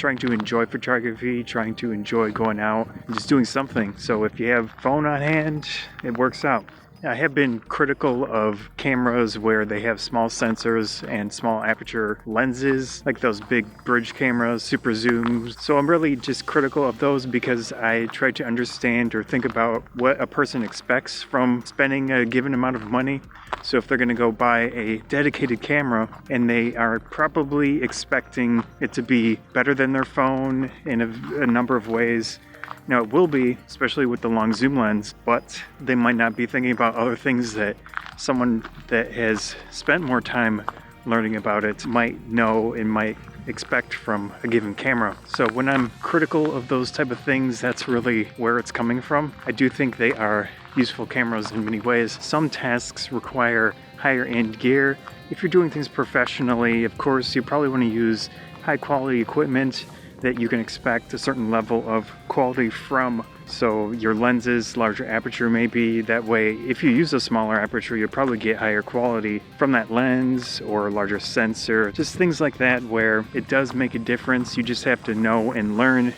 trying to enjoy photography, trying to enjoy going out, and just doing something. So if you have phone on hand, it works out. I have been critical of cameras where they have small sensors and small aperture lenses, like those big bridge cameras, super zooms. So I'm really just critical of those because I try to understand or think about what a person expects from spending a given amount of money. So if they're going to go buy a dedicated camera and they are probably expecting it to be better than their phone in a number of ways. Now it will be, especially with the long zoom lens, but they might not be thinking about other things that someone that has spent more time learning about it might know and might expect from a given camera. So when I'm critical of those type of things, that's really where it's coming from. I do think they are useful cameras in many ways. Some tasks require higher end gear. If you're doing things professionally, of course, you probably want to use high quality equipment that you can expect a certain level of quality from. So your lenses, larger aperture maybe, that way if you use a smaller aperture you'll probably get higher quality from that lens or a larger sensor. Just things like that where it does make a difference. You just have to know and learn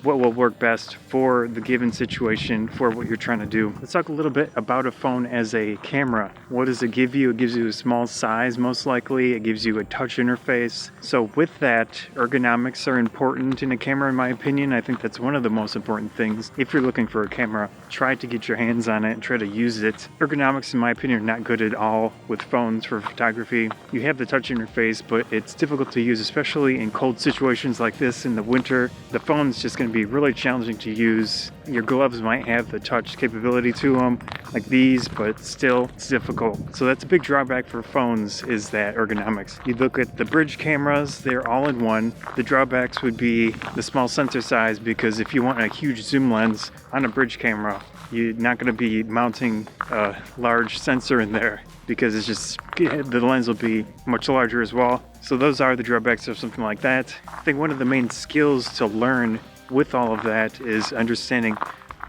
what will work best for the given situation, for what you're trying to do. Let's talk a little bit about a phone as a camera. What does it give you? It gives you a small size, most likely. It gives you a touch interface. So with that, ergonomics are important in a camera, in my opinion. I think that's one of the most important things. If you're looking for a camera, try to get your hands on it and try to use it. Ergonomics, in my opinion, are not good at all with phones for photography. You have the touch interface, but it's difficult to use, especially in cold situations like this in the winter. The phone's just going to be really challenging to use. Your gloves might have the touch capability to them, like these, but still it's difficult. So that's a big drawback for phones, is that ergonomics. You look at the bridge cameras, they're all in one. The drawbacks would be the small sensor size, because if you want a huge zoom lens on a bridge camera, you're not going to be mounting a large sensor in there because it's just, the lens will be much larger as well. So those are the drawbacks of something like that. I think one of the main skills to learn with all of that is understanding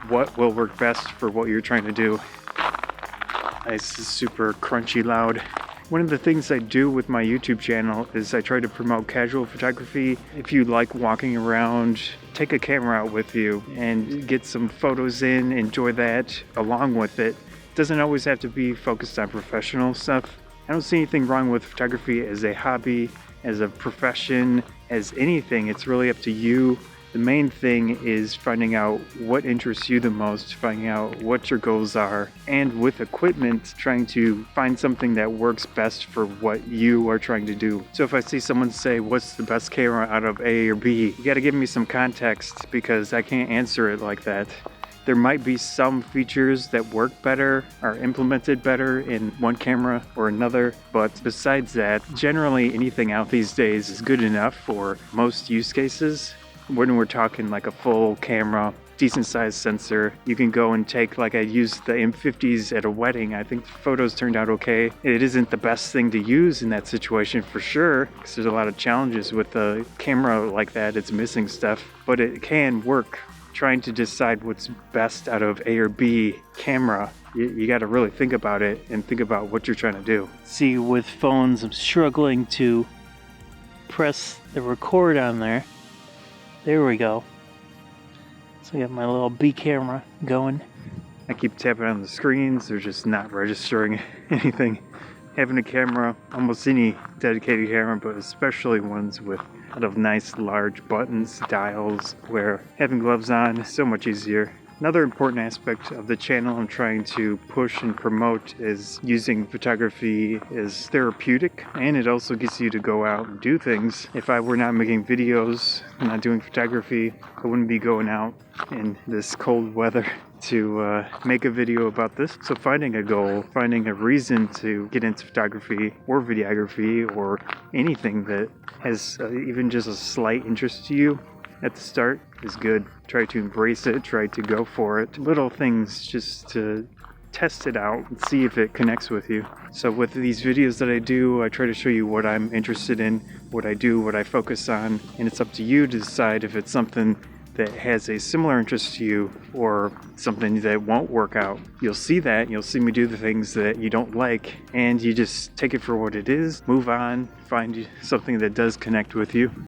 what will work best for what you're trying to do. This is super crunchy loud. One of the things I do with my YouTube channel is I try to promote casual photography. If you like walking around, take a camera out with you and get some photos in, enjoy that along with it. It doesn't always have to be focused on professional stuff. I don't see anything wrong with photography as a hobby, as a profession, as anything. It's really up to you. The main thing is finding out what interests you the most, finding out what your goals are, and with equipment, trying to find something that works best for what you are trying to do. So if I see someone say, what's the best camera out of A or B, you gotta give me some context because I can't answer it like that. There might be some features that work better, are implemented better in one camera or another, but besides that, generally anything out these days is good enough for most use cases. When we're talking like a full camera, decent sized sensor, you can go and take, like I used the M50s at a wedding. I think the photos turned out okay. It isn't the best thing to use in that situation for sure, because there's a lot of challenges with a camera like that. It's missing stuff, but it can work. Trying to decide what's best out of A or B camera, you got to really think about it and think about what you're trying to do. See, with phones, I'm struggling to press the record on there. There we go. So I got my little B camera going. I keep tapping on the screens, they're just not registering anything. Having a camera, almost any dedicated camera, but especially ones with a lot of nice large buttons, dials, where having gloves on is so much easier. Another important aspect of the channel I'm trying to push and promote is using photography as therapeutic, and it also gets you to go out and do things. If I were not making videos, not doing photography, I wouldn't be going out in this cold weather to make a video about this. So finding a goal, finding a reason to get into photography or videography or anything that has even just a slight interest to you at the start is good. Try to embrace it, try to go for it. Little things just to test it out and see if it connects with you. So with these videos that I do, I try to show you what I'm interested in, what I do, what I focus on, and it's up to you to decide if it's something that has a similar interest to you or something that won't work out. You'll see that, and you'll see me do the things that you don't like, and you just take it for what it is, move on, find something that does connect with you.